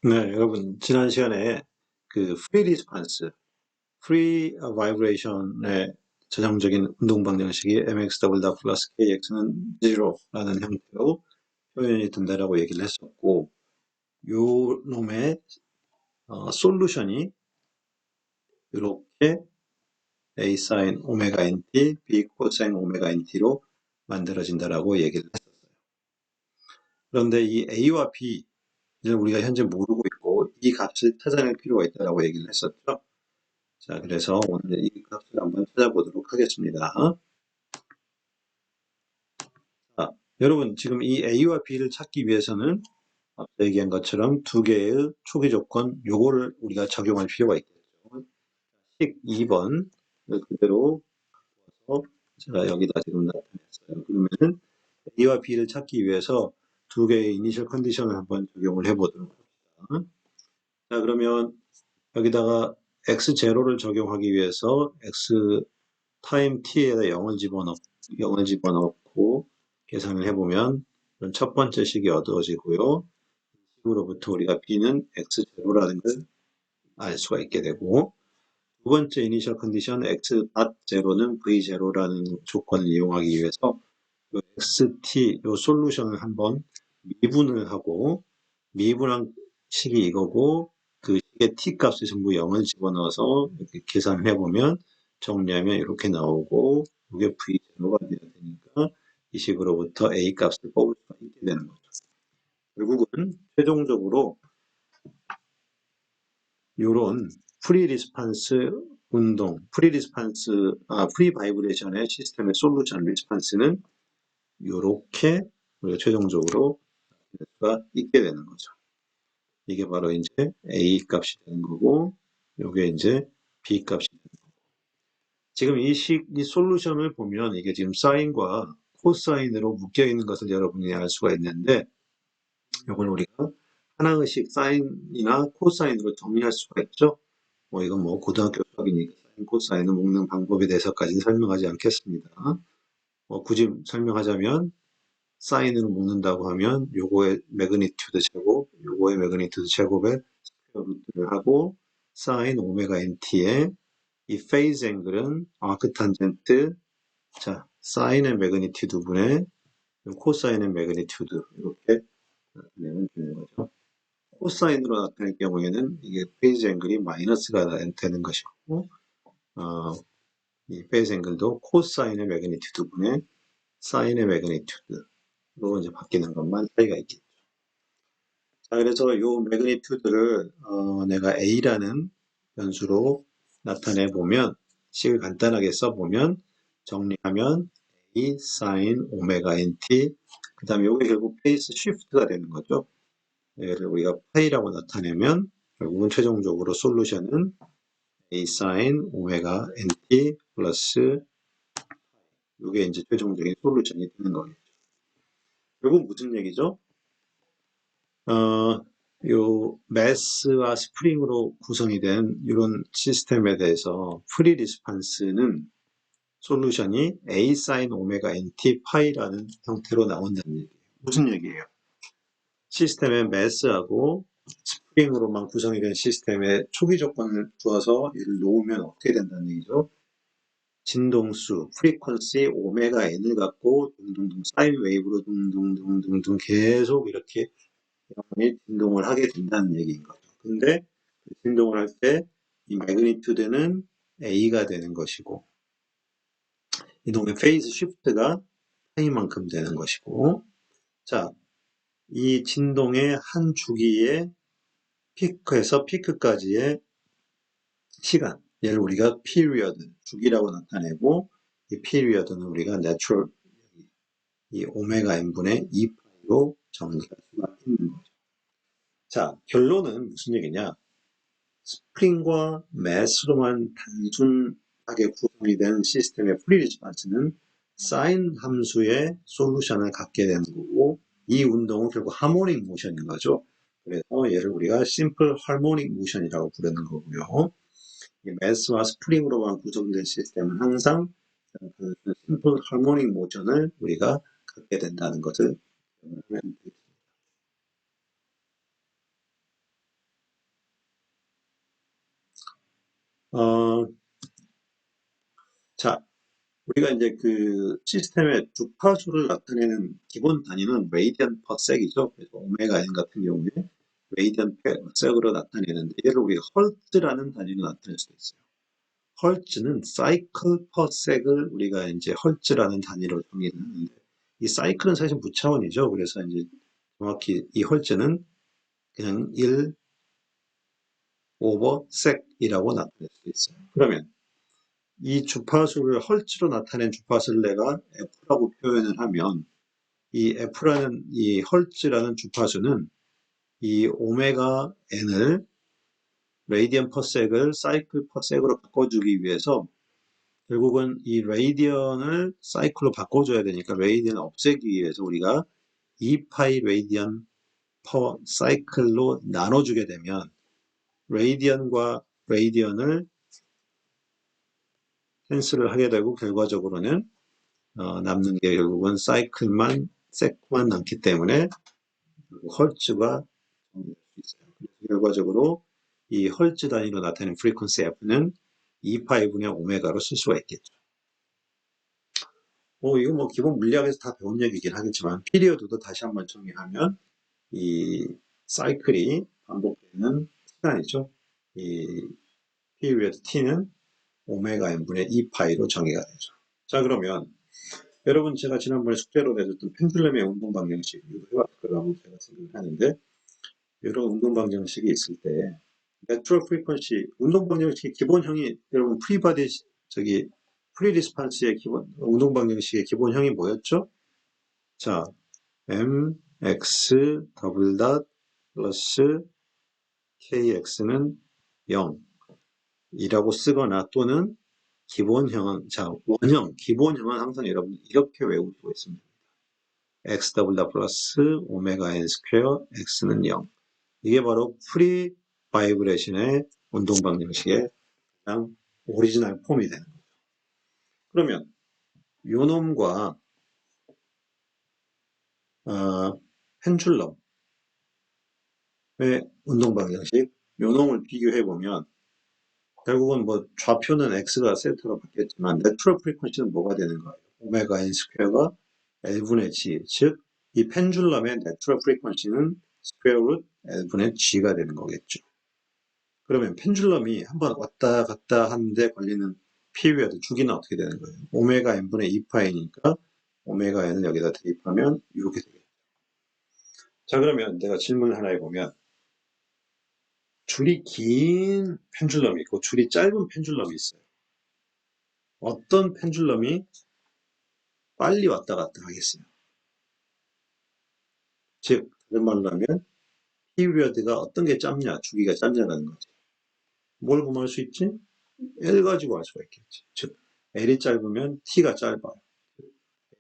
네, 여러분, 지난 시간에 그 프리 리스판스, 프리 바이브레이션의 전형적인 운동 방정식이 mxw 플러스 kx는 0라는 형태로 표현이 된다라고 얘기를 했었고, 요 놈의 솔루션이 이렇게 a sin 오메가 nt, b 코사인 오메가 nt로 만들어진다라고 얘기를 했었어요. 그런데 이 a와 b는 우리가 현재 모르고 있고, 이 값을 찾아낼 필요가 있다라고 얘기를 했었죠. 자, 그래서 오늘 이 값을 한번 찾아보도록 하겠습니다. 자, 여러분, 지금 이 A와 B를 찾기 위해서는 앞서 얘기한 것처럼 두 개의 초기 조건, 요거를 우리가 적용할 필요가 있겠죠. 식 2번을 그대로 바꿔서 제가 여기다 지금 나타냈어요. 그러면은 A와 B를 찾기 위해서 두 개의 이니셜 컨디션을 한번 적용을 해보도록 합시다. 자, 그러면 여기다가 x0를 적용하기 위해서 x 타임 t에다 0을 집어넣고 계산을 해보면 첫 번째 식이 얻어지고요. 식으로부터 우리가 b는 x0라는 걸 알 수가 있게 되고, 두 번째 이니셜 컨디션 x.0는 v0라는 조건을 이용하기 위해서 xt, 요 솔루션을 한번 미분을 하고, 미분한 식이 이거고, 그 식의 t 값을 전부 0을 집어넣어서 이렇게 계산을 해보면, 정리하면 이렇게 나오고, 이게 v0가 돼야 되니까, 이 식으로부터 a 값을 뽑을 수가 있게 되는 거죠. 결국은 최종적으로 이런 프리 리스판스 운동, 프리 바이브레이션의 시스템의 솔루션 리스판스는 이렇게 우리가 최종적으로 할 수가 있게 되는 거죠. 이게 바로 이제 A 값이 되는 거고, 요게 이제 B 값이 되는 거고. 지금 이 솔루션을 보면 이게 지금 사인과 코사인으로 묶여 있는 것을 여러분이 알 수가 있는데, 요걸 우리가 하나씩 사인이나 코사인으로 정리할 수가 있죠. 이건 뭐 고등학교 수학이니까 사인, 코사인을 묶는 방법에 대해서까지는 설명하지 않겠습니다. 굳이 설명하자면 사인으로 묶는다고 하면 요거의 매그니튜드 제곱, 요거의 매그니튜드 제곱에 스퀘어 루트를 하고 사인 오메가 nt의 이 페이즈 앵글은 아크탄젠트, 자 사인의 매그니튜드 분의 코사인의 매그니튜드 이렇게 나타내면 되는 거죠. 코사인으로 나타낼 경우에는 이게 페이즈 앵글이 마이너스가 되는 것이고, 이 페이즈 앵글도 코사인의 매그니튜드 분의 사인의 매그니튜드로 이제 바뀌는 것만 차이가 있겠죠. 자, 그래서 요 매그니튜드를 내가 A라는 변수로 나타내 보면, 식을 간단하게 써보면, 정리하면 A sin 오메가 nt, 그 다음에 요게 결국 페이스 쉬프트가 되는 거죠. 얘를 우리가 파이라고 나타내면 결국은 최종적으로 솔루션은 A sin 오메가 nt 플러스 이게 이제 최종적인 솔루션이 되는 거겠죠. 결국 무슨 얘기죠? 요 매스와 스프링으로 구성이 된 이런 시스템에 대해서 프리 리스판스는 솔루션이 A sin 오메가 NT 파이라는 형태로 나온다는 얘기예요. 무슨 얘기예요? 시스템의 매스하고 스프링으로만 구성이 된 시스템의 초기 조건을 두어서 이를 놓으면 어떻게 된다는 얘기죠? 진동수, 프리퀀시 오메가 n을 갖고 둥둥둥 사인 웨이브로 둥둥둥둥둥 계속 이렇게 영혼이 진동을 하게 된다는 얘기인 거죠. 근데 진동을 할 때 이 매그니튜드는 A가 되는 것이고, 이동의 페이스 쉬프트가 파이만큼 되는 것이고, 자, 이 진동의 한 주기의 피크에서 피크까지의 시간, 얘를 우리가 period, 주기라고 나타내고, 이 period는 우리가 natural, 이 오메가 n분의 2파이로 정리할 수가 있는 거죠. 자, 결론은 무슨 얘기냐? 스프링과 매스로만 단순하게 구성이 된 시스템의 프리 리스판스는 사인 함수의 솔루션을 갖게 되는 거고, 이 운동은 결국 하모닉 모션인 거죠. 그래서 얘를 우리가 심플 하모닉 모션이라고 부르는 거고요. 매스와 스프링으로만 구성된 시스템은 항상 심플 하모닉 모션을 우리가 갖게 된다는 것을 어, 자, 우리가 이제 그 시스템의 주파수를 나타내는 기본 단위는 레이디언 퍼 섹이죠. 그래서 오메가 n 같은 경우에 레이디언 퍼 섹으로 나타내는데 얘를 우리가 헐츠라는 단위로 나타낼 수도 있어요. 헐츠는 사이클 퍼 섹을 우리가 이제 헐츠라는 단위로 정의를 하는데 이 사이클은 사실 무차원이죠. 그래서 이제 정확히 이 헐츠는 그냥 1 오버 섹이라고 나타낼 수 있어요. 그러면 이 주파수를 헐츠로 나타낸 주파수를 내가 F라고 표현을 하면 이 F라는 이 헐츠라는 주파수는 이 오메가 N을 레이디언 퍼 섹을 사이클 퍼 섹으로 바꿔주기 위해서 결국은 이 레이디언을 사이클로 바꿔줘야 되니까 레이디언을 없애기 위해서 우리가 2파이 레이디언 퍼 사이클로 나눠주게 되면 레이디언과 레이디언을 캔슬을 하게 되고 결과적으로는 남는 게 결국은 사이클만 섹만 남기 때문에 헐츠가 정리될 수 있어요. 그래서 결과적으로 이 헐츠 단위로 나타내는 프리퀀시 F는 2파이분의 오메가로 쓸 수가 있겠죠. 이거 뭐 기본 물리학에서 다 배운 얘기긴 하겠지만 피리어드도 다시 한번 정리하면 이 사이클이 반복되는 시간이죠. 이 피리어드 t는 오메가 n분의 2파이로 정의가 되죠. 자, 그러면 여러분 제가 지난번에 숙제로 내줬던 펜듈럼의 운동 방정식 이거 해봤을 거라고 제가 생각을 하는데 이런 운동 방정식이 있을 때 내추럴 프리퀀시 운동 방정식의 기본형이 여러분 프리바디 저기 프리리스판스의 기본 운동 방정식의 기본형이 뭐였죠? 자, mx 더블 닷 플러스 kx는 0이라고 쓰거나 또는 기본형은 자 원형 기본형은 항상 여러분 이렇게 외우고 있습니다. x 더블 닷 플러스 오메가 n 스퀘어 x는 0. 이게 바로 프리 바이브레이션의 운동 방정식의 가장 오리지널 폼이 되는 거죠. 그러면 요놈과 펜듈럼의 운동 방정식 요놈을 비교해 보면 결국은 뭐 좌표는 x가 세트로 바뀌었지만 내추럴 프리퀀시는 뭐가 되는 거예요? 오메가 n 스퀘어가 L분의 G, 즉 이 펜듈럼의 내추럴 프리퀀시는 스퀘어 루트 L분의 G가 되는 거겠죠. 그러면 펜듈럼이 한번 왔다 갔다 하는데 걸리는 피리어드 주기는 어떻게 되는 거예요? 오메가 n분의 2파이니까 오메가 n을 여기다 대입하면 이렇게 되겠죠. 자, 그러면 내가 질문을 하나 해보면 줄이 긴 펜듈럼이 있고 줄이 짧은 펜듈럼이 있어요. 어떤 펜듈럼이 빨리 왔다 갔다 하겠어요? 즉, 다른 말로 하면 피리어드가 어떤 게 짧냐, 주기가 짧냐는 거지. 뭘 구할 수 있지? L 가지고 알 수가 있겠지. 즉, L이 짧으면 T가 짧아요.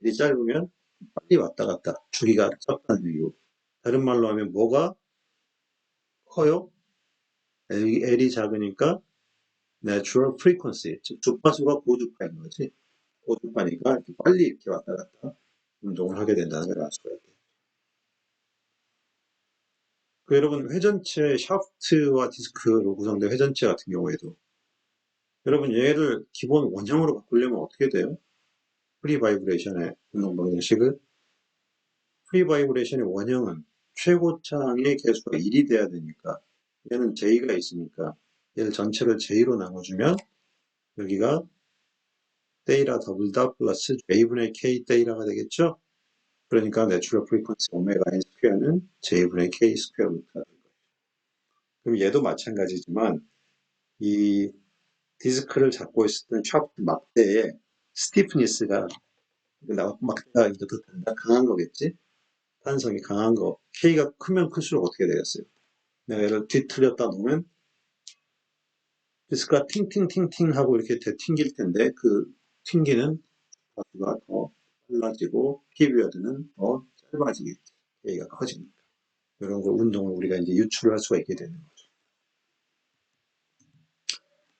L이 짧으면 빨리 왔다 갔다 주기가 짧다는 이유. 다른 말로 하면 뭐가 커요? L이 작으니까 natural frequency, 즉 주파수가 고주파인 거지. 고주파니까 이렇게 빨리 이렇게 왔다 갔다 운동을 하게 된다는 걸 알 수가 있겠죠. 여러분 회전체 샤프트와 디스크로 구성된 회전체 같은 경우에도 여러분 얘를 기본 원형으로 바꾸려면 어떻게 돼요? 프리 바이브레이션의 운동 방정식을 프리 바이브레이션의 원형은 최고창의 개수가 1이 돼야 되니까 얘는 J가 있으니까 얘를 전체를 J로 나눠주면 여기가 데이라 더블 닷 플러스 J분의 K 데이라가 되겠죠? 그러니까 내추럴 프리퀀시 오메가 n 스퀘어는 J분의 K 스퀘어 루트가 될 거예요. 그럼 얘도 마찬가지지만 이 디스크를 잡고 있었던 샤프트 막대의 스티프니스가 막대가 이제 더 강한 거겠지? 탄성이 강한 거. K가 크면 클수록 어떻게 되겠어요? 내가 얘를 뒤틀렸다 놓으면 디스크가 팅팅팅팅 하고 이렇게 튕길 텐데 그 튕기는 가수가 더 빨라지고 피리어드는 더 짧아지겠지. K가 커지니까. 이런 걸 운동을 우리가 이제 유출을 할 수가 있게 되는 거죠.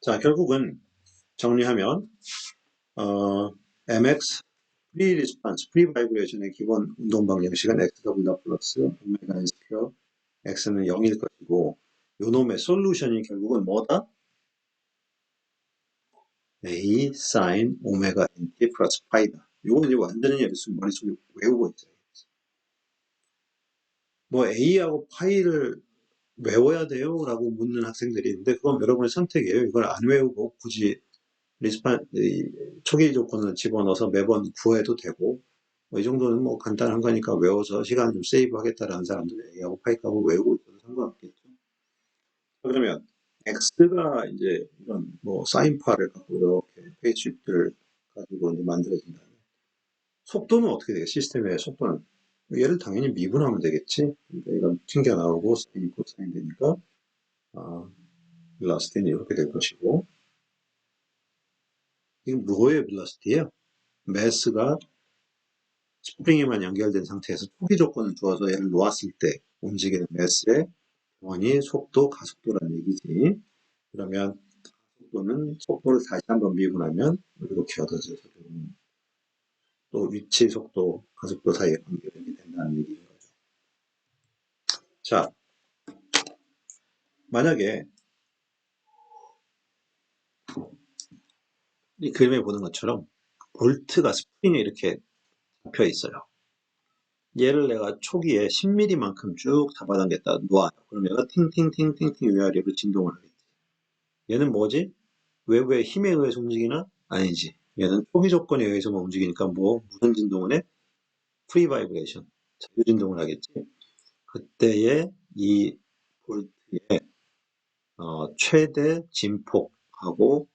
자, 결국은 정리하면 MX 프리 리스판스, 프리 바이브레이션의 기본 운동 방정식은 X 더블 닷 플러스 오메가 N 스퀘어 X는 0일 것이고 요놈의 솔루션이 결국은 뭐다? A sin 오메가 nt 플러스 파이다. 이건 이제 완전히 여기서 머릿속에 외우고 있어요. 뭐 A하고 파이를 외워야 돼요? 라고 묻는 학생들이 있는데 그건 여러분의 선택이에요. 이걸 안 외우고 굳이 초기 조건을 집어넣어서 매번 구해도 되고 뭐 이 정도는 뭐 간단한 거니까 외워서 시간 좀 세이브 하겠다라는 사람들은 A하고 파이하고 외우고 있어도 상관없겠죠. 그러면 X가 이제 이런 뭐 사인파를 갖고 이렇게 페이지들 가지고 이제 만들어진다. 속도는 어떻게 되겠 시스템의 속도는 얘를 당연히 미분하면 되겠지. 그러니까 이건 튕겨 나오고 사인 코사인 되니까 velocity는 이렇게 될 것이고 이건 뭐의 velocity예요? 매스가 스프링에만 연결된 상태에서 초기 조건을 주어서 얘를 놓았을 때 움직이는 매스의 원이 속도, 가속도라는 얘기지. 그러면 속도는 속도를 다시 한번 미분하면 이렇게 얻어져서 또 위치, 속도, 가속도 사이의 관계가 이렇게 된다는 얘기인 거죠. 자, 만약에 이 그림에 보는 것처럼 볼트가 스프링에 이렇게 잡혀 있어요. 얘를 내가 초기에 10mm만큼 쭉 잡아당겼다 놓아요. 그럼 얘가 팅팅팅팅팅 위아래로 진동을 하겠지. 얘는 뭐지? 외부의 힘에 의해서 움직이나? 아니지. 얘는 초기 조건에 의해서만 움직이니까 무슨 진동을 해? 프리 바이브레이션. 자유 진동을 하겠지. 그때의 이 볼트의 최대 진폭하고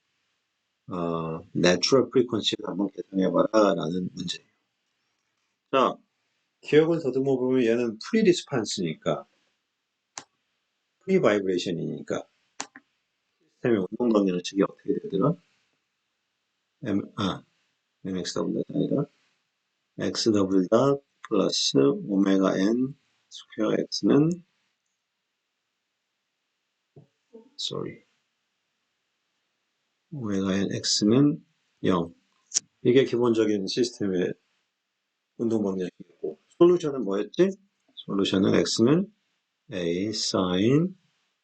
내추럴 프리퀀시를 한번 계산해봐라 라는 문제예요. 자, 기억을 더듬어 보면 얘는 프리 리스판스니까 프리 바이브레이션이니까 시스템의 운동 강렬의 측이 어떻게 되더라? mx 더블 아니라 x 더블 닷 플러스 오메가 n 스퀘어 x는 오메가 n x는 0. 이게 기본적인 시스템의 운동 방정식이고 솔루션은 뭐였지? 솔루션은 x는 a sin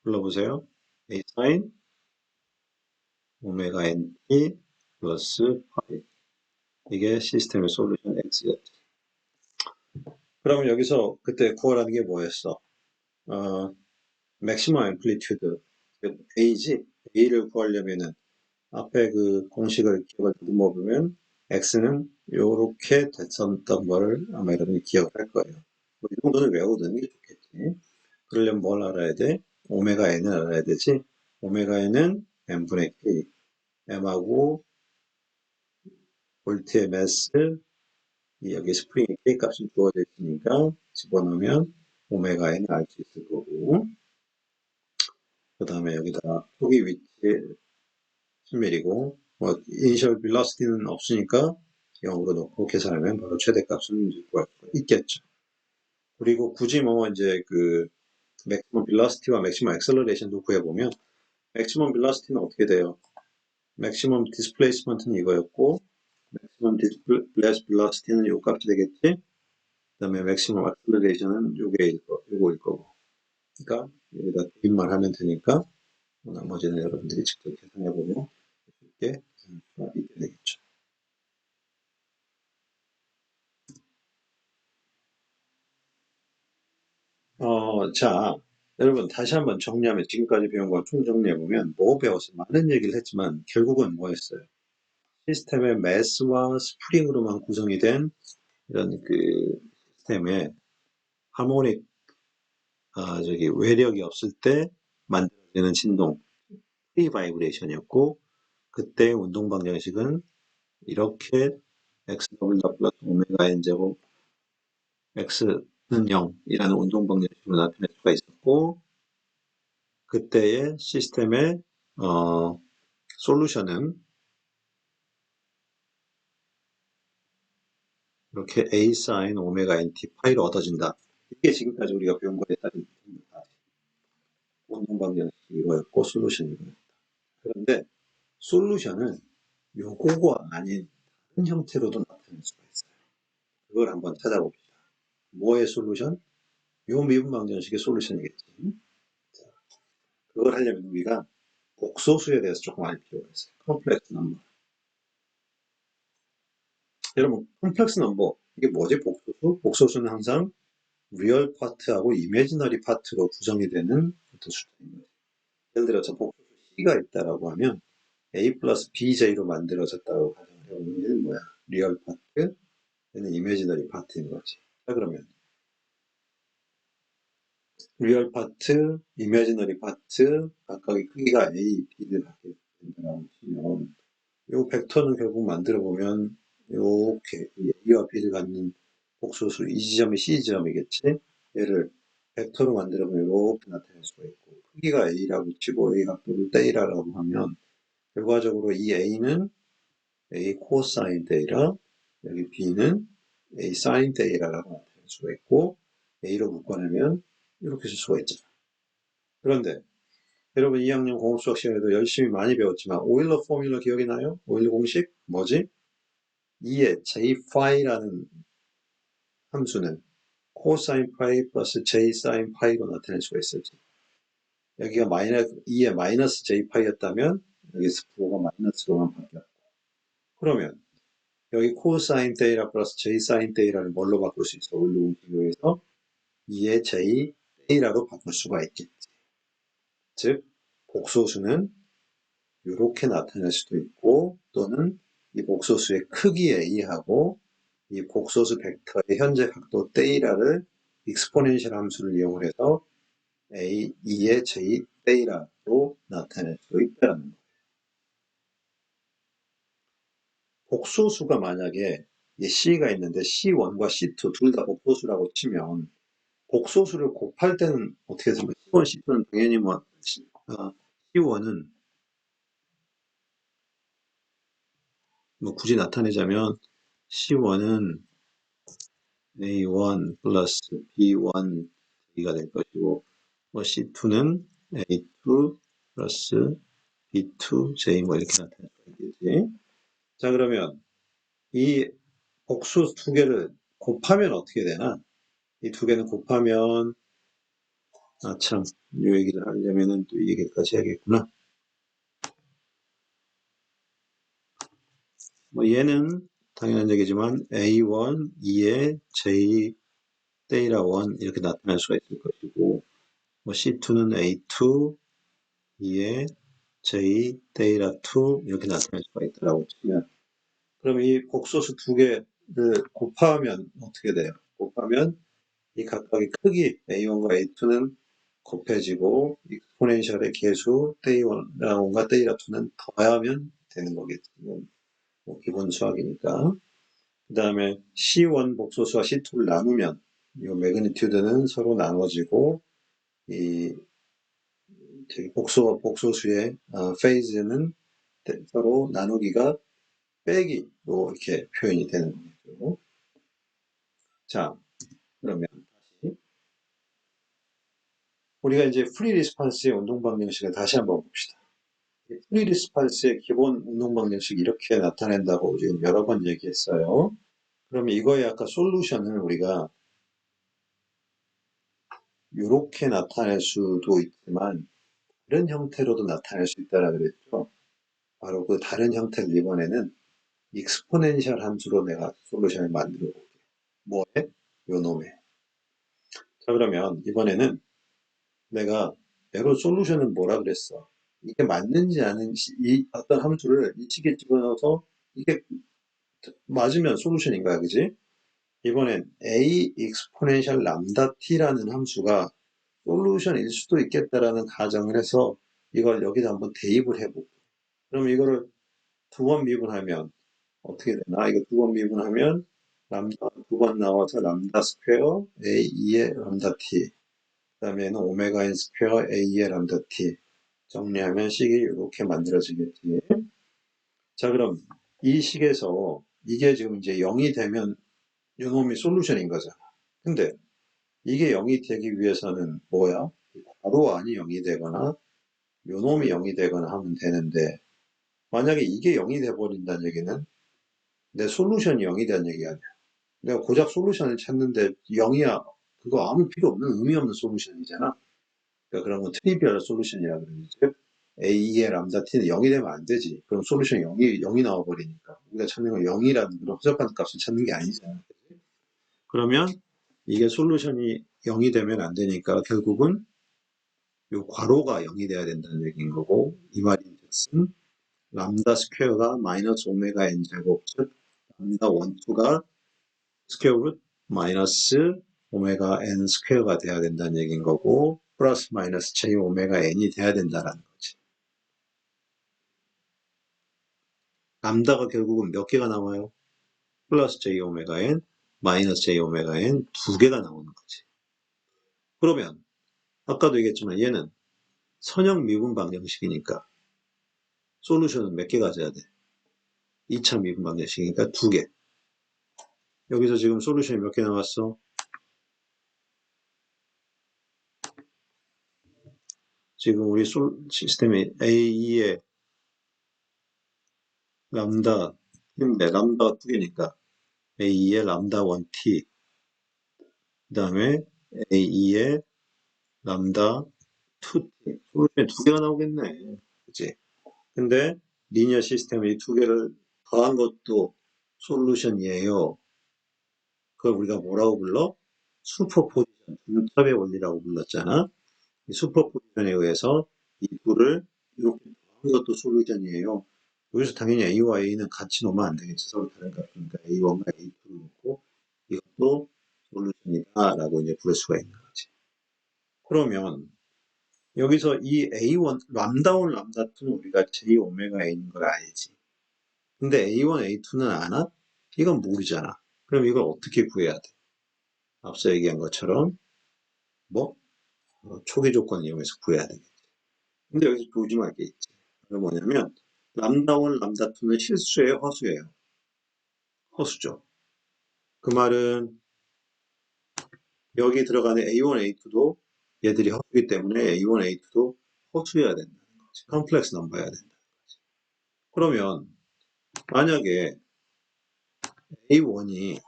불러보세요. a sin 오메가 nt 플러스 파이. 이게 시스템의 솔루션 x였지. 그러면 여기서 그때 구하라는 게 뭐였어? 맥시멈 앰플리튜드 A지? A를 구하려면은 앞에 그 공식을 기억을 더듬어 보면 X는 요렇게 됐었던 거를 아마 여러분이 기억을 할 거예요. 이 정도는 외우는 게 좋겠지. 그러려면 뭘 알아야 돼? 오메가 n을 알아야 되지. 오메가 n은 n분의 k. m하고 볼트의 매스, 여기 스프링의 k 값이 주어져 있으니까 집어넣으면 오메가 n을 알 수 있을 거고. 그 다음에 여기다 초기 위치 10mm고, 이니셜 빌러시티는 없으니까 0으로 넣고 계산하면 바로 최대값은 구할 수가 있겠죠. 그리고 굳이 이제 맥시멈 빌러시티와 맥시멈 액셀러레이션도 구해보면 맥시멈 빌러시티는 어떻게 돼요? 맥시멈 디스플레이스먼트는 이거였고 맥시멈 디스플레이스 빌러시티는 요 값이 되겠지? 그 다음에 맥시멈 액셀러레이션은 요거일 거고. 그러니까 여기다 대입만 하면 되니까 나머지는 여러분들이 직접 계산해보면 쉽게 계산할 수가 있게 되겠죠. 자, 여러분 다시 한번 정리하면 지금까지 배운 거 총정리해보면 뭐 배웠어요? 많은 얘기를 했지만 결국은 뭐였어요? 시스템의 매스와 스프링으로만 구성이 된 이런 시스템의 하모닉 외력이 없을 때 만들어지는 진동 프리 바이브레이션이었고 그때 운동 방정식은 이렇게 x 더블 플러스 오메가 n 제곱 x는 0이라는 운동 방정식으로 나타낼 수가 있었고 그때의 시스템의 솔루션은 이렇게 a sin 오메가 nt 파이로 얻어진다. 이게 지금까지 우리가 배운 거에 따른 운동 방정식 이거였고 솔루션 이거였다. 그런데 솔루션은 요거가 아닌 다른 형태로도 나타낼 수가 있어요. 그걸 한번 찾아봅시다. 뭐의 솔루션? 요 미분 방정식의 솔루션이겠지. 그걸 하려면 우리가 복소수에 대해서 조금 알 필요가 있어요. 컴플렉스 넘버. 여러분, 컴플렉스 넘버, 이게 뭐지? 복소수? 복소수는 항상 리얼 파트하고 이미지너리 파트로 구성이 되는 어떤 숫자입니다. 예를 들어서 복소수 C가 있다라고 하면 A 플러스 BJ로 만들어졌다고 가정을 해보면 얘는 뭐야? 리얼 파트, 얘는 이미지너리 파트인 거지. 자, 그러면 리얼 파트, 이미지너리 파트, 각각의 크기가 A, B를 갖게 된다고 치면 이 벡터는 결국 만들어 보면 이렇게 A와 B를 갖는 복소수 이 지점이 C 지점이겠지. 얘를 벡터로 만들어 보면 이렇게 나타낼 수가 있고 크기가 A라고 치고 A 각도를 떼이라고 하면 결과적으로 이 A는 A 코사인 데이라 여기 B는 A 사인 데이라고 나타낼 수가 있고 A로 묶어내면 이렇게 쓸 수가 있죠. 그런데 여러분 2학년 공업수학 시간에도 열심히 많이 배웠지만 오일러 포뮬러 기억이 나요? 오일러 공식 뭐지? 2의 j-파이라는 함수는 코사인 파이 플러스 j 사인 파이로 나타낼 수가 있었지. 여기가 2의 마이너스 j-파이였다면 여기서 부호가 마이너스로만 바뀌었고 그러면 여기 코사인 데이라 플러스 j 사인 데이라를 뭘로 바꿀 수 있어? 오일러 공식으로 해서 2의 j 데이라로 바꿀 수가 있겠지. 즉 복소수는 이렇게 나타낼 수도 있고 또는 이 복소수의 크기 A하고 이 복소수 벡터의 현재 각도 데이라를 익스포넨셜 함수를 이용해서 A, 2의 J 데이라로 나타낼 수 있다는 거예요. 복소수가 만약에 C가 있는데 C1과 C2 둘 다 복소수라고 치면 복소수를 곱할 때는 어떻게 되면 C1, C2는 당연히 C1은 굳이 나타내자면 C1은 A1 플러스 B1 가 될 것이고 C2는 A2 플러스 B2J 이렇게 나타낼 수 있겠지. 자 그러면 이 복수 두 개를 곱하면 어떻게 되나? 이 두 개는 곱하면 참 이 얘기를 하려면은 또 이 얘기까지 해야겠구나. 얘는 당연한 얘기지만 A1, 2의 J 데이라 1 이렇게 나타날 수가 있을 것이고 C2는 A2, 2의 J 데이라 2 이렇게 나타낼 수가 있다고 치면 그럼 이 복소수 두 개를 곱하면 어떻게 돼요? 곱하면 이 각각의 크기 A1과 A2는 곱해지고 익스포넨셜의 개수 데이1과 데이라2는 더하면 되는 거겠지. 뭐 기본 수학이니까. 그 다음에 C1 복소수와 C2를 나누면 이 매그니튜드는 서로 나눠지고 이 복소수의 페이즈는 서로 나누기가 빼기로 이렇게 표현이 되는 거죠. 자, 그러면 다시 우리가 이제 프리 리스판스의 운동 방정식을 다시 한번 봅시다. 프리 리스판스의 기본 운동 방정식이 이렇게 나타낸다고 지금 여러 번 얘기했어요. 그러면 이거의 아까 솔루션을 우리가 이렇게 나타낼 수도 있지만 다른 형태로도 나타낼 수 있다라 그랬죠. 바로 그 다른 형태를 이번에는 익스포넨셜 함수로 내가 솔루션을 만들어 볼게요. 뭐에? 요놈에. 자 그러면 이번에는 내가 에러 솔루션은 뭐라 그랬어? 이게 맞는지 아닌지 이 어떤 함수를 이 식에 집어넣어서 이게 맞으면 솔루션인가요? 그지? 이번엔 a 익스포넨셜 람다 t라는 함수가 솔루션일 수도 있겠다라는 가정을 해서 이걸 여기다 한번 대입을 해보고 그럼 이거를 두 번 미분하면 어떻게 되나? 이거 두 번 미분하면 람다 두 번 나와서 람다 스퀘어 a2의 람다 t 그 다음에는 오메가 n 스퀘어 a의 람다 t 정리하면 식이 이렇게 만들어지겠지. 자 그럼 이 식에서 이게 지금 이제 0이 되면 요놈이 솔루션인 거잖아. 근데 이게 0이 되기 위해서는 뭐야? 바로 안이 0이 되거나 요놈이 0이 되거나 하면 되는데 만약에 이게 0이 돼버린다는 얘기는 내 솔루션이 0이 된다는 얘기 아니야. 내가 고작 솔루션을 찾는데 0이야. 그거 아무 필요 없는 의미 없는 솔루션이잖아. 그러니까 그런 건 트리비얼 솔루션이라 그러지. A의 람다 t는 0이 되면 안 되지. 그럼 솔루션 0이 나와버리니까 우리가 찾는 건 0이라는 그런 허접한 값을 찾는 게 아니잖아. 그러면 이게 솔루션이 0이 되면 안 되니까 결국은 요 괄호가 0이 돼야 된다는 얘기인 거고, 이 말인즉슨 람다 스퀘어가 마이너스 오메가 n 제곱, 즉 람다 원투가 스퀘어 루트 마이너스 오메가 n 스퀘어가 돼야 된다는 얘기인 거고, 플러스 마이너스 j 오메가 n이 돼야 된다라는 거지. 람다가 결국은 몇 개가 나와요? 플러스 j 오메가 n, 마이너스 j 오메가 n 두 개가 나오는 거지. 그러면 아까도 얘기했지만 얘는 선형 미분 방정식이니까 솔루션은 몇 개 가져야 돼? 2차 미분 방정식이니까 두 개. 여기서 지금 솔루션이 몇 개 나왔어? 지금 우리 시스템이 A2에 람다인데 람다가 두 개니까 A2에 람다 1t, 그 다음에 A2에 람다 2t. 솔루션이 두 개가 나오겠네. 그치? 근데 리니어 시스템이 이 두 개를 더한 것도 솔루션이에요. 그걸 우리가 뭐라고 불러? 슈퍼포지션, 중첩의 원리라고 불렀잖아. 이 슈퍼포지션에 의해서 이 둘을 이렇게 더한 것도 솔루션이에요. 여기서 당연히 A와 A는 같이 놓으면 안 되겠지. 서로 다른 값이니까 A1과 A2를 놓고 이것도 솔루션이다 라고 이제 부를 수가 있는 거지. 그러면 여기서 이 A1, 람다1, 람다2는 우리가 J 오메가 N인 걸 알지. 근데 A1, A2는 아나? 이건 모르잖아. 그럼 이걸 어떻게 구해야 돼? 앞서 얘기한 것처럼 뭐 초기 조건 이용해서 구해야 되겠지. 근데 여기서 조심할 게 있지. 그게 뭐냐면 람다1, 람다2는 실수예요, 허수예요? 허수죠. 그 말은 여기 들어가는 A1, A2도 얘들이 허수이기 때문에 A1, A2도 허수여야 된다는 거지. 컴플렉스 넘버여야 된다는 거지. 그러면 만약에 A1이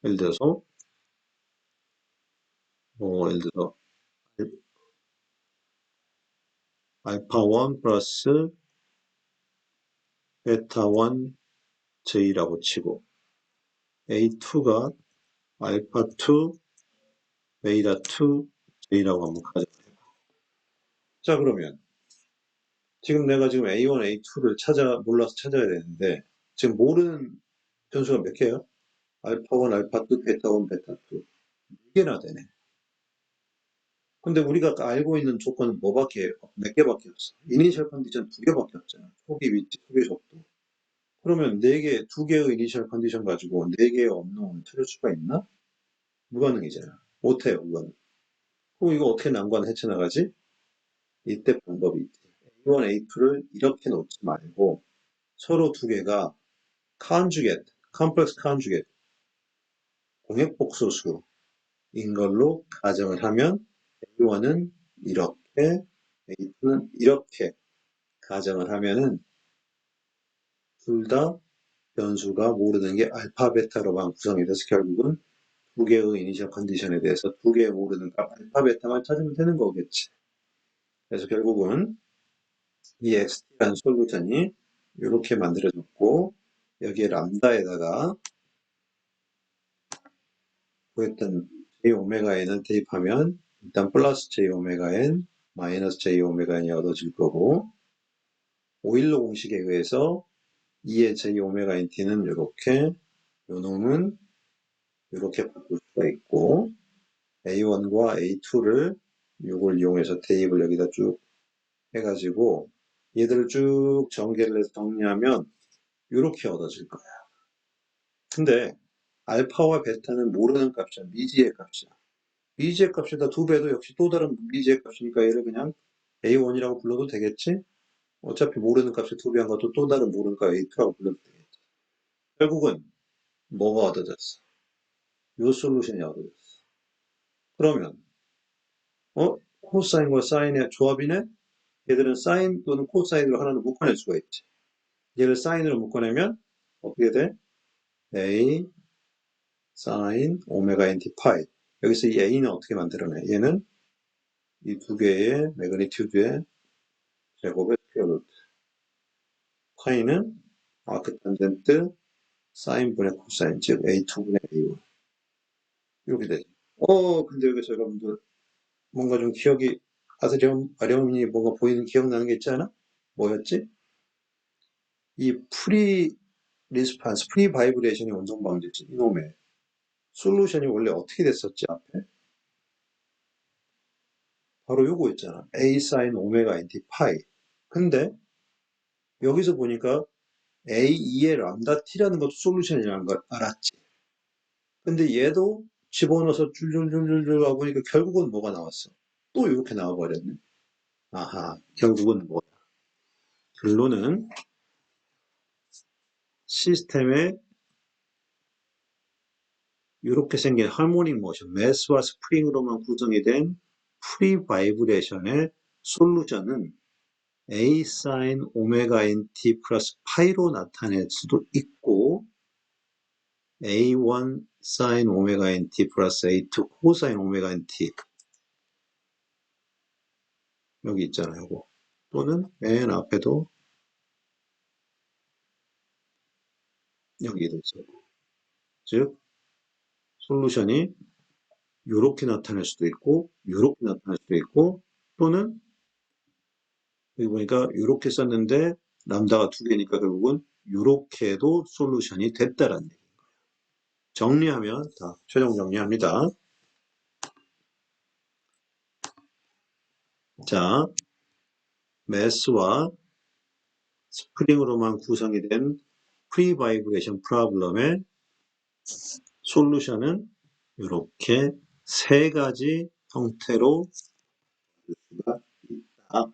예를 들어서 예를 들어서 알파 1 플러스 베타 1 J라고 치고 A2가 알파 2 베이타 2 J라고 한번 가정해봐. 자, 그러면 지금 내가 지금 A1, A2를 몰라서 찾아야 되는데 지금 모르는 변수가 몇 개예요? 알파 1, 알파 2, 베타 1, 베타 2 4개나 되네. 근데 우리가 알고 있는 조건은 몇 개밖에 없어. 이니셜 컨디션 2개밖에 없잖아. 초기 위치, 초기 속도. 그러면 4개, 2개의 이니셜 컨디션 가지고 4개의 업노운을 찾을 수가 있나? 불가능이잖아. 못해요, 그거는. 그럼 이거 어떻게 난관 헤쳐나가지? 이때 방법이 있지. A1, A2를 이렇게 놓지 말고 서로 2개가 conjugate, complex conjugate, 공역복소수인 걸로 가정을 하면 A1은 이렇게, A2는 이렇게 가정을 하면은 둘 다 변수가 모르는 게 알파, 베타로만 구성이 돼서 결국은 2개의 이니셜 컨디션에 대해서 2개의 모르는 값 알파, 베타만 찾으면 되는 거겠지. 그래서 결국은 이 XT라는 솔루션이 이렇게 만들어졌고 여기에 람다에다가 구했던 J 오메가 n을 대입하면 일단 플러스 J 오메가 n 마이너스 J 오메가 n이 얻어질 거고 오일러 공식에 의해서 2의 J 오메가 nt는 이렇게 요놈은 이렇게 바꿀 수가 있고 A1과 A2를 이걸 이용해서 대입을 여기다 쭉 해가지고 얘들을 쭉 전개를 해서 정리하면 이렇게 얻어질 거야. 근데 알파와 베타는 모르는 값이야. 미지의 값이야. 미지의 값에다 2배도 역시 또 다른 미지의 값이니까 얘를 그냥 A1이라고 불러도 되겠지? 어차피 모르는 값에 2배한 것도 또 다른 모르는 값 A2라고 불러도 되겠지. 결국은 뭐가 얻어졌어? 요 솔루션이 얻어졌어. 그러면 코사인과 사인의 조합이네? 얘들은 사인 또는 코사인으로 하나는 묶어낼 수가 있지. 얘를 사인으로 묶어내면 어떻게 돼? A 사인 오메가 NT 파이. 여기서 이 A는 어떻게 만들어내? 얘는 이 두 개의 매그니튜드의 제곱의 스퀘어 루트. 파이는 아크 탄젠트 사인분의 코사인, 즉 A2분의 A1 이렇게 되죠. 근데 여기서 여러분들 뭔가 좀 기억이 아려움이 뭔가 보이는 기억나는 게 있지 않아? 뭐였지? 이 프리 리스판스, 프리 바이브레이션의 원성 방지지 이놈의 솔루션이 원래 어떻게 됐었지 앞에? 바로 요거 있잖아. A 사인 오메가 NT 파이. 근데 여기서 보니까 A2의 람다 T라는 것도 솔루션이라는 걸 알았지. 근데 얘도 집어넣어서 줄줄줄줄줄 와보니까 결국은 뭐가 나왔어? 또 이렇게 나와버렸네. 아하, 결국은 뭐야? 결론은 시스템에 이렇게 생긴 하모닉 모션, 매스와 스프링으로만 구성이 된 프리 바이브레이션의 솔루션은 A 사인 오메가 NT 플러스 파이로 나타낼 수도 있고 A1 사인 오메가 NT 플러스 A2 코사인 오메가 NT 여기 있잖아요. 요거. 또는 맨 앞에도 여기도 있고 즉 솔루션이 이렇게 나타날 수도 있고 이렇게 나타날 수도 있고 또는 여기 보니까 이렇게 썼는데 람다가 두 개니까 결국은 이렇게도 솔루션이 됐다라는 얘기예요. 정리하면 다 최종 정리합니다. 자, 매스와 스프링으로만 구성이 된 프리 바이브레이션 프로블럼의 솔루션은 이렇게 세 가지 형태로 수가 있다.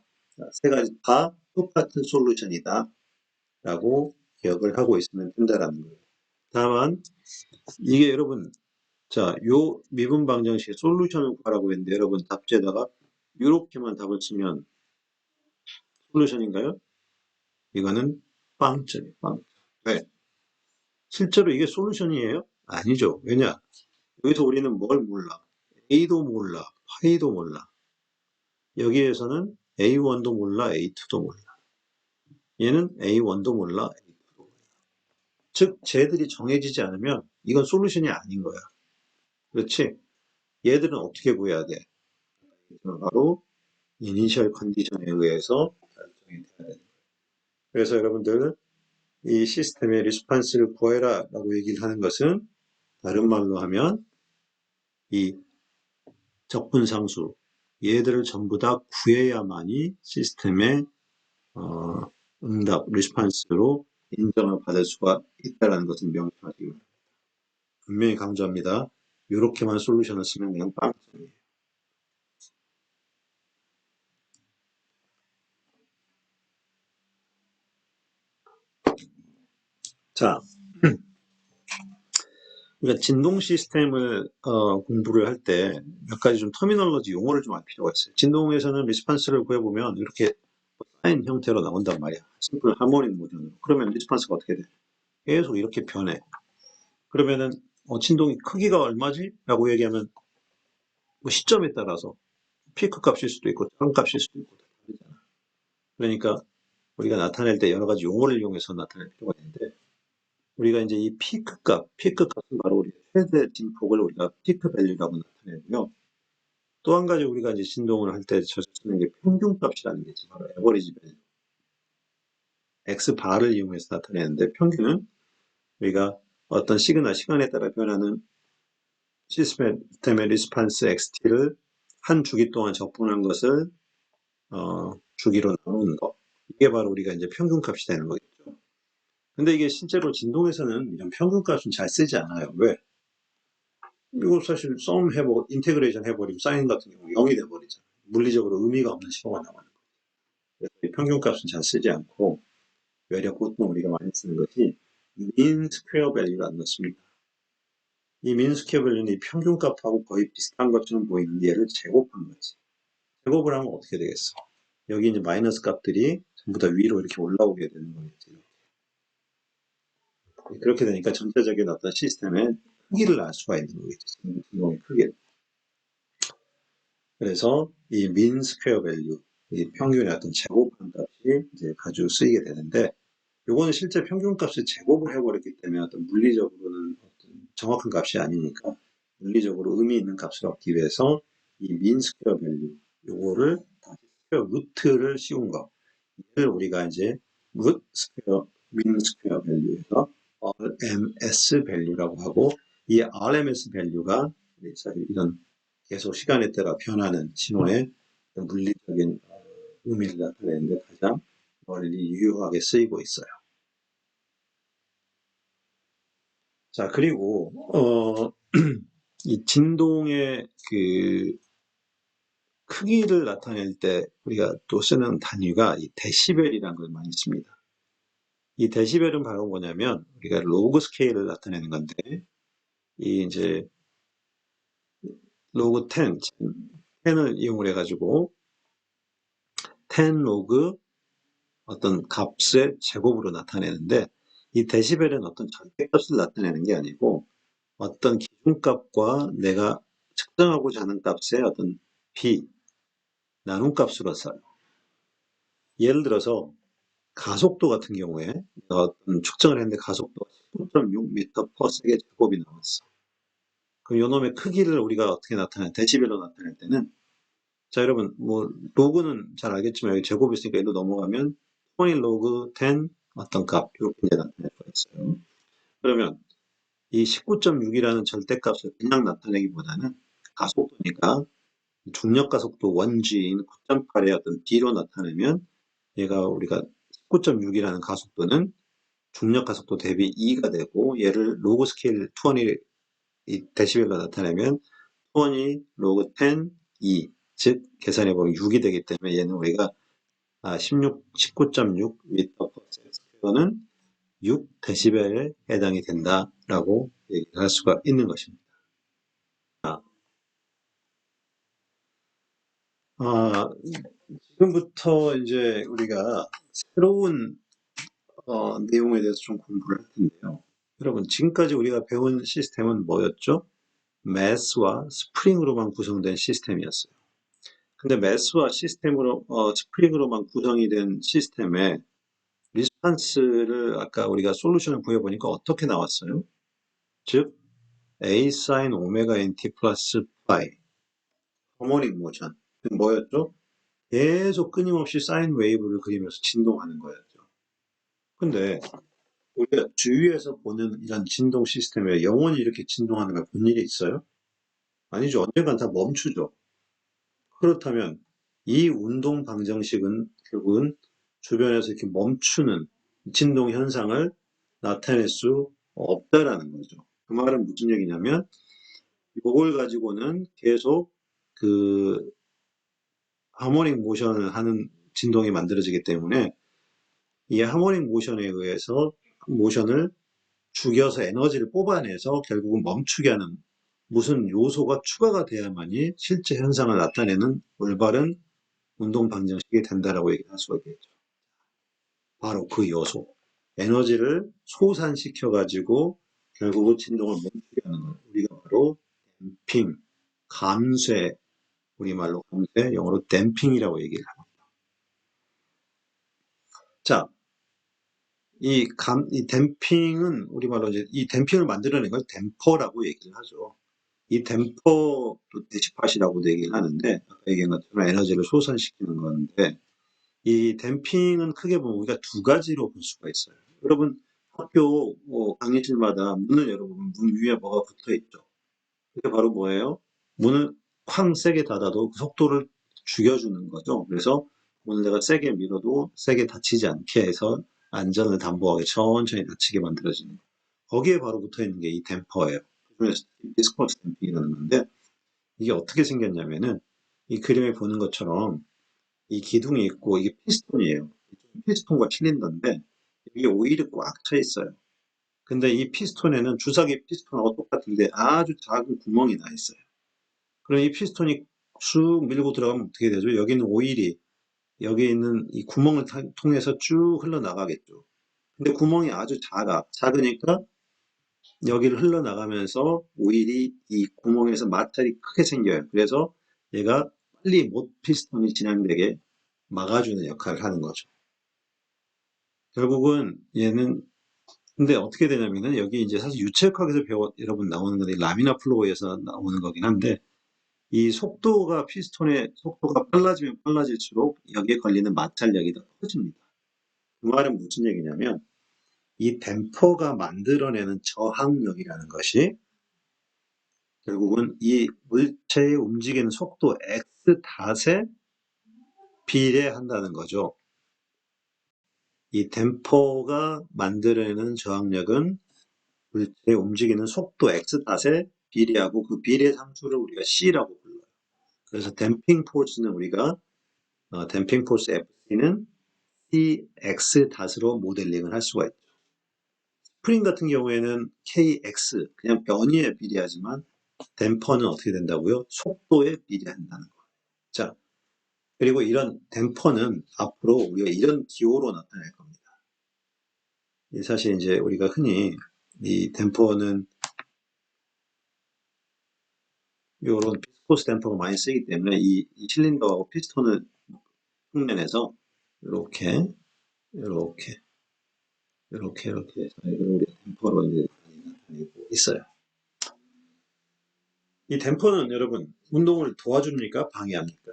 세 가지 다 똑같은 솔루션이다. 라고 기억을 하고 있으면 된다라는 거예요. 다만 이게 여러분 자, 요 미분 방정식 솔루션을 구하라고 했는데 여러분 답지에다가 이렇게만 답을 치면 솔루션인가요? 이거는 빵점이에요. 빵점. 왜? 실제로 이게 솔루션이에요? 아니죠. 왜냐? 여기서 우리는 뭘 몰라? A도 몰라. 파이도 몰라. 여기에서는 A1도 몰라. A2도 몰라. 얘는 A1도 몰라. A2도 몰라. 즉 쟤들이 정해지지 않으면 이건 솔루션이 아닌 거야. 그렇지? 얘들은 어떻게 구해야 돼? 바로 이니셜 컨디션에 의해서 결정이 돼야 돼. 그래서 여러분들 이 시스템의 리스판스를 구해라 라고 얘기를 하는 것은 다른 말로 하면 이 적분상수 얘들을 전부 다 구해야만이 시스템의 응답, 리스판스로 인정을 받을 수가 있다는 것을 명심하시기 바랍니다. 분명히 강조합니다. 이렇게만 솔루션을 쓰면 그냥 빵점이에요. 자, 그러니까 진동 시스템을 공부를 할 때 몇 가지 좀 터미널로지 용어를 좀 알 필요가 있어요. 진동에서는 리스판스를 구해보면 이렇게 사인 형태로 나온단 말이야. 심플 하모닉 모션으로. 그러면 리스판스가 어떻게 돼? 계속 이렇게 변해. 그러면은 진동이 크기가 얼마지? 라고 얘기하면 뭐 시점에 따라서 피크 값일 수도 있고 다른 값일 수도 있고 다르잖아. 그러니까 우리가 나타낼 때 여러 가지 용어를 이용해서 나타낼 필요가 있는데 우리가 이제 이 피크 값은 바로 우리 최대 진폭을 우리가 피크 밸류라고 나타내고요. 또 한 가지 우리가 이제 진동을 할 때 자주 쓰는 게 평균 값이라는 게 있지. 바로 에버리지 밸류. X 바를 이용해서 나타내는데 평균은 우리가 어떤 시간에 따라 변하는 시스템의 리스판스 XT를 한 주기 동안 적분한 것을 주기로 나누는 거. 이게 바로 우리가 이제 평균값이 되는 거겠죠. 근데 이게 실제로 진동에서는 이런 평균값은 잘 쓰지 않아요. 왜? 이거 사실 인테그레이션 해버리면 사인 같은 경우 0이 돼버리잖아요. 물리적으로 의미가 없는 식어가 나오는 거예요. 그래서 평균값은 잘 쓰지 않고 외려 보통 우리가 많이 쓰는 것이 mean square value라는 것입니다. 이 mean square value는 이 평균값하고 거의 비슷한 것처럼 보이는데 얘를 제곱한 거지. 제곱을 하면 어떻게 되겠어? 여기 이제 마이너스 값들이 전부 다 위로 이렇게 올라오게 되는 거겠지. 그렇게 되니까 전체적인 어떤 시스템의 크기를 알 수가 있는 거겠죠. 진동의 크기를. 그래서 이 mean square value, 이 평균의 어떤 제곱한 값이 이제 자주 쓰이게 되는데 요거는 실제 평균값을 제곱을 해버렸기 때문에 어떤 물리적으로는 어떤 정확한 값이 아니니까 물리적으로 의미 있는 값을 얻기 위해서 이 민 스퀘어 밸류 요거를 다시 스퀘어 루트를 씌운 거 이걸 우리가 이제 루트 스퀘어 민 스퀘어 밸류에서 RMS 밸류라고 하고 이 RMS 밸류가 사실 이런 계속 시간에 따라 변하는 신호의 물리적인 의미를 나타내는데 가장 널리 유효하게 쓰이고 있어요. 자, 그리고 이 진동의 그 크기를 나타낼 때 우리가 또 쓰는 단위가 이 데시벨이라는 걸 많이 씁니다. 이 데시벨은 바로 뭐냐면 우리가 로그 스케일을 나타내는 건데 이 이제 로그 10, 10을 이용을 해가지고 10 로그 어떤 값의 제곱으로 나타내는데 이 데시벨은 어떤 절대값을 나타내는 게 아니고 어떤 기준값과 내가 측정하고자 하는 값의 어떤 비, 나눔값으로 써요. 예를 들어서 가속도 같은 경우에 내가 어떤 측정을 했는데 가속도가 19.6m per sec의 제곱이 나왔어. 그럼 요놈의 크기를 우리가 어떻게 데시벨로 나타낼 때는 자 여러분 뭐 로그는 잘 알겠지만 여기 제곱이 있으니까 일로 넘어가면 20 로그 10 어떤 값 이렇게 이제 나타낼 수가 있어요. 그러면 이 19.6이라는 절대값을 그냥 나타내기보다는 가속도니까 중력 가속도 원G인 9.8의 어떤 D로 나타내면 얘가 우리가 19.6이라는 가속도는 중력 가속도 대비 2가 되고 얘를 로그 스케일 20이 이 데시벨로 나타내면 20 로그 10 2 즉 계산해 보면 6이 되기 때문에 얘는 우리가 19.6 미터 퍼 스퀘어는 6 데시벨에 해당이 된다라고 얘기를 할 수가 있는 것입니다. 아, 지금부터 이제 우리가 새로운 내용에 대해서 좀 공부를 할 텐데요. 여러분, 지금까지 우리가 배운 시스템은 뭐였죠? 매스와 스프링으로만 구성된 시스템이었어요. 근데 매스와 스프링으로만 구성이 된 시스템에 리스판스를 아까 우리가 솔루션을 구해보니까 어떻게 나왔어요? 즉, A sin 오메가 NT 플러스 파이, 하모닉 모션. 뭐였죠? 계속 끊임없이 사인 웨이브를 그리면서 진동하는 거였죠. 근데 우리가 주위에서 보는 이런 진동 시스템에 영원히 이렇게 진동하는 걸 본 일이 있어요? 아니죠. 언젠간 다 멈추죠. 그렇다면 이 운동 방정식은 결국은 주변에서 이렇게 멈추는 진동 현상을 나타낼 수 없다라는 거죠. 그 말은 무슨 얘기냐면 이걸 가지고는 계속 그 하모닉 모션을 하는 진동이 만들어지기 때문에 이 하모닉 모션에 의해서 모션을 죽여서 에너지를 뽑아내서 결국은 멈추게 하는 무슨 요소가 추가가 돼야만이 실제 현상을 나타내는 올바른 운동 방정식이 된다라고 얘기할 수가 있겠죠. 바로 그 요소. 에너지를 소산시켜 가지고 결국은 진동을 멈추게 하는 것. 우리가 바로 댐핑, 감쇄, 우리말로 감쇄, 영어로 댐핑이라고 얘기를 합니다. 자, 이 댐핑은 우리말로 이제 이 댐핑을 만들어낸 걸 댐퍼라고 얘기를 하죠. 이 댐퍼도 데시팟이라고도 얘기를 하는데, 아까 얘기한 것처럼 에너지를 소산시키는 건데, 이 댐핑은 크게 보면 우리가 두 가지로 볼 수가 있어요. 여러분, 학교 강의실마다 문을 열어보면 문 위에 뭐가 붙어 있죠. 그게 바로 뭐예요? 문을 쾅 세게 닫아도 그 속도를 죽여주는 거죠. 그래서 문을 내가 세게 밀어도 세게 닫히지 않게 해서 안전을 담보하게 천천히 닫히게 만들어지는 거. 거기에 바로 붙어 있는 게 이 댐퍼예요. 그래서 디스코스 댐핑이라는 건데 이게 어떻게 생겼냐면은 이 그림에 보는 것처럼 이 기둥이 있고 이게 피스톤이에요. 피스톤과 실린더인데 이게 오일이 꽉 차 있어요. 근데 이 피스톤에는 주사기 피스톤하고 똑같은데 아주 작은 구멍이 나 있어요. 그럼 이 피스톤이 쑥 밀고 들어가면 어떻게 되죠? 여기 있는 오일이 여기 있는 이 구멍을 통해서 쭉 흘러나가겠죠. 근데 구멍이 아주 작으니까 여기를 흘러나가면서 오일이 이 구멍에서 마찰이 크게 생겨요. 그래서 얘가 빨리 못 피스톤이 진행되게 막아주는 역할을 하는 거죠. 결국은 얘는 근데 어떻게 되냐면은 여기 이제 사실 유체역학에서 여러분 나오는 건데 라미나 플로우에서 나오는 거긴 한데 이 속도가 피스톤의 속도가 빨라지면 빨라질수록 여기에 걸리는 마찰력이 더 커집니다. 그 말은 무슨 얘기냐면 이 댐퍼가 만들어내는 저항력이라는 것이 결국은 이 물체의 움직이는 속도 x 닷에 비례한다는 거죠. 이 댐퍼가 만들어내는 저항력은 물체의 움직이는 속도 x 닷에 비례하고 그 비례 상수를 우리가 C라고 불러요. 그래서 댐핑 포스는 우리가 댐핑 포스 FC는 CX 닷으로 모델링을 할 수가 있죠. 스프링 같은 경우에는 KX 그냥 변이에 비례하지만 댐퍼는 어떻게 된다고요? 속도에 비례한다는 거예요. 자, 그리고 이런 댐퍼는 앞으로 우리가 이런 기호로 나타낼 겁니다. 사실 이제 우리가 흔히 이 댐퍼는 이런 비스코스 댐퍼가 많이 쓰이기 때문에 이 실린더하고 피스톤을 측면에서 이렇게 이렇게 이렇게 해서 이걸 우리 댐퍼로 이제 나타내고 있어요. 이 댐퍼는 여러분 운동을 도와줍니까? 방해합니까?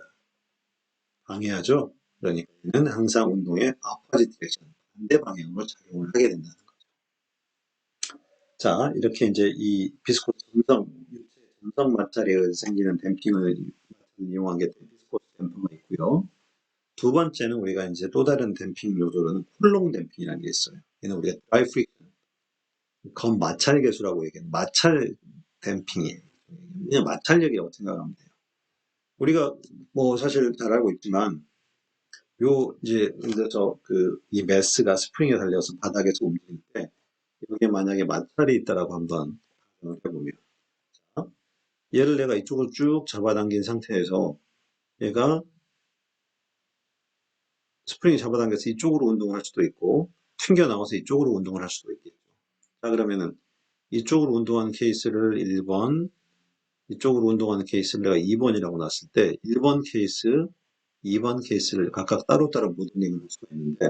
방해하죠. 그러니까 얘는 항상 운동의 opposite direction, 반대 방향으로 작용을 하게 된다는 거죠. 자, 이렇게 이제 이 비스코스 육체 점성 마찰에 생기는 댐핑을 이용한 게 비스코스 댐퍼가 있고요. 두 번째는 우리가 이제 또 다른 댐핑 요소로는 쿨롱 댐핑이라는 게 있어요. 얘는 우리가 드라이 프릭션, 마찰 계수라고 얘기해요. 마찰 댐핑이에요. 그냥 마찰력이라고 생각하면 돼요. 우리가 뭐 사실 잘 알고 있지만 요 이제 이 매스가 스프링에 달려서 바닥에서 움직일 때 여기에 만약에 마찰이 있다라고 한번 해보면 얘를 내가 이쪽으로 쭉 잡아당긴 상태에서 얘가 스프링이 잡아당겨서 이쪽으로 운동을 할 수도 있고 튕겨 나와서 이쪽으로 운동을 할 수도 있겠죠. 자, 그러면은 이쪽으로 운동하는 케이스를 1번, 이쪽으로 운동하는 케이스를 내가 2번이라고 놨을 때 1번 케이스, 2번 케이스를 각각 따로따로 모델링을 할 수가 있는데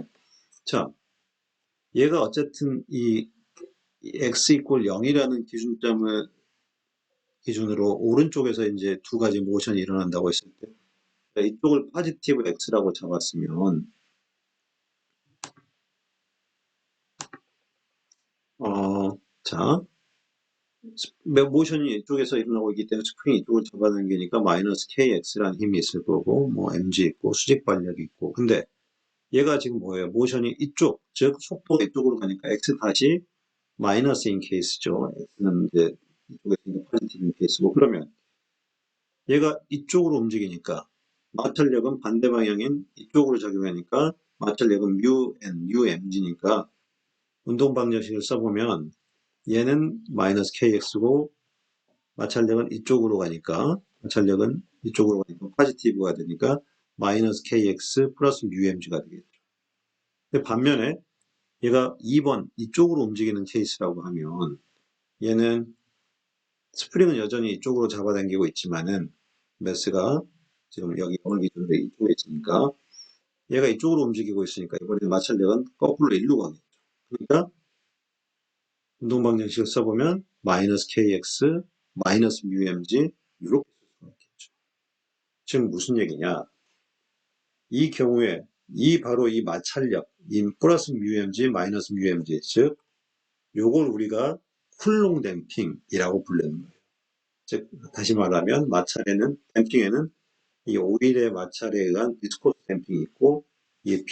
자, 얘가 어쨌든 이 x 이퀄 0이라는 기준점을 기준으로 오른쪽에서 이제 두 가지 모션이 일어난다고 했을 때 이쪽을 포지티브 x라고 잡았으면 자 모션이 이쪽에서 일어나고 있기 때문에 스프링이 이쪽을 잡아당기니까 마이너스 kx라는 힘이 있을 거고 뭐 mg 있고 수직 반력이 있고 근데 얘가 지금 뭐예요? 모션이 이쪽 즉 속도가 이쪽으로 가니까 x 다시 마이너스인 케이스죠. x는 이제 이쪽에 있는 포지티브인 케이스고 그러면 얘가 이쪽으로 움직이니까 마찰력은 반대 방향인 이쪽으로 작용하니까 마찰력은 umg니까 운동 방정식을 써보면 얘는 마이너스 kx고 마찰력은 이쪽으로 가니까 포지티브가 되니까 마이너스 kx 플러스 umg가 되겠죠. 근데 반면에 얘가 2번 이쪽으로 움직이는 케이스라고 하면 얘는 스프링은 여전히 이쪽으로 잡아당기고 있지만은 매스가 지금 여기 오늘 기준으로 이쪽에 있으니까 얘가 이쪽으로 움직이고 있으니까 이번에 마찰력은 거꾸로 일로 가겠죠. 그러니까 운동 방정식을 써보면 마이너스 kx 마이너스 umg 이렇게 쓸 수가 있겠죠. 지금 무슨 얘기냐? 이 경우에 바로 이 마찰력, 이 플러스 umg 마이너스 umg 즉 요걸 우리가 쿨롱 댐핑이라고 부르는 거예요. 즉 다시 말하면 마찰에는 댐핑에는 이 오일의 마찰에 의한 비스코스 댐핑이 있고 이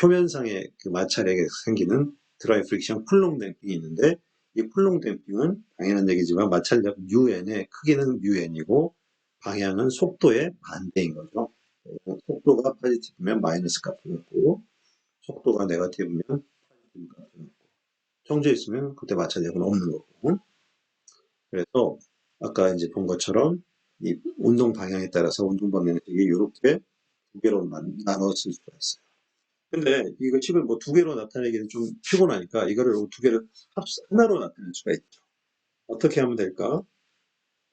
표면상의 그 마찰에 생기는 드라이 프릭션 쿨롱 댐핑이 있는데 이 쿨롱 댐핑은 당연한 얘기지만 마찰력 un의 크기는 un이고 방향은 속도의 반대인 거죠. 속도가 포지티브면 마이너스 값을 갖고 속도가 네거티브면 포지티브 값을 갖고 정지해 있으면 그때 마찰력은 없는 거고 그래서 아까 이제 본 것처럼 이 운동 방향에 따라서 운동 방향식이 이렇게 두 개로 나눴을 수가 있어요. 근데 이거 식을 뭐 두 개로 나타내기는 좀 피곤하니까 이거를 두 개를 하나로 나타낼 수가 있죠. 어떻게 하면 될까?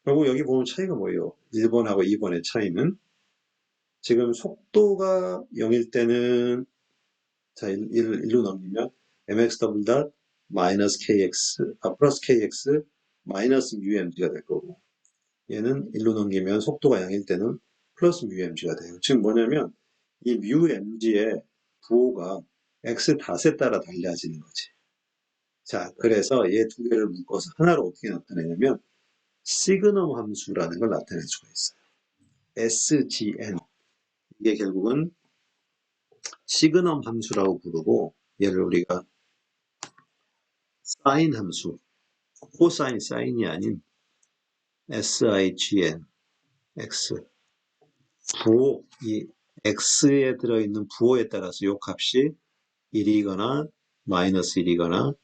결국 여기 보면 차이가 뭐예요? 1번하고 2번의 차이는 지금 속도가 0일 때는 자, 일로 넘기면 mx 더블 닷 마이너스 kx, 플러스 kx 마이너스 μmg가 될 거고, 얘는 일로 넘기면 속도가 0일 때는 플러스 μmg가 돼요. 즉 뭐냐면 이 μmg의 부호가 x 닷에 따라 달라지는 거지. 자, 그래서 얘 두 개를 묶어서 하나로 어떻게 나타내냐면 시그넘 함수라는 걸 나타낼 수가 있어요. SGN. 이게 결국은 시그넘 함수라고 부르고, 얘를 우리가 사인 함수, 코사인 사인이 아닌 SIGN, X. 부호, 이 X에 들어있는 부호에 따라서 이 값이 1이거나 마이너스 1이거나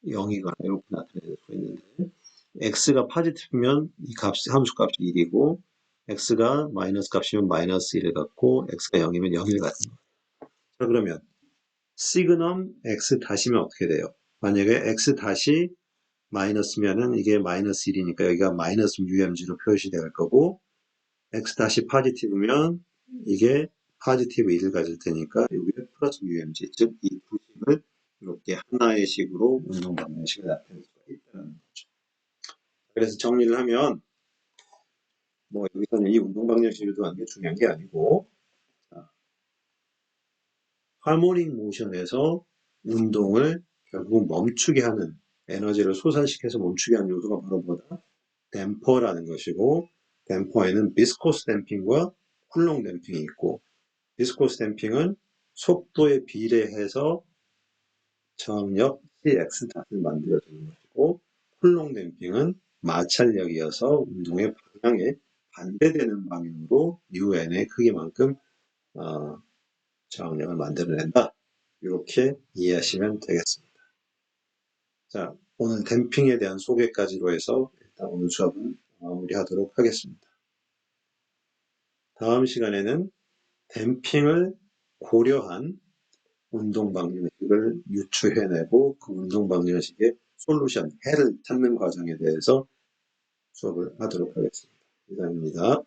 0이거나 이렇게 나타낼 수 있는데, X가 파지티브면 이 함수 값이 1이고, X가 마이너스 값이면 마이너스 1을 갖고, X가 0이면 0을 갖는 거예요. 자, 그러면 시그넘 X 다시면 어떻게 돼요? 만약에 X 다시 마이너스면은 이게 마이너스 1이니까 여기가 마이너스 UMG로 표시될 거고, X 다시 파지티브면 이게 파지티브 1을 가질 테니까 여기에 플러스 UMG, 즉 이 두 식을 이렇게 하나의 식으로 운동 방정식을 나타낼 수가 있다는 거죠. 그래서 정리를 하면 뭐 여기서는 이 운동 방정식을 두는 게 중요한 게 아니고, 하모닉 모션에서 운동을 결국 멈추게 하는, 에너지를 솟아시켜서 멈추게 하는 요소가 바로 뭐다? 댐퍼라는 것이고, 댐퍼에는 비스코스 댐핑과 쿨롱 댐핑이 있고, 비스코스 댐핑은 속도에 비례해서 저항력 CX 닷을 만들어주는 것이고, 쿨롱 댐핑은 마찰력이어서 운동의 방향에 반대되는 방향으로 UN의 크기만큼 저항력을 만들어낸다. 이렇게 이해하시면 되겠습니다. 자, 오늘 댐핑에 대한 소개까지로 해서 일단 오늘 수업은 마무리하도록 하겠습니다. 다음 시간에는 댐핑을 고려한 운동 방정식을 유추해내고 그 운동 방정식의 솔루션, 해를 찾는 과정에 대해서 수업을 하도록 하겠습니다. 이상입니다.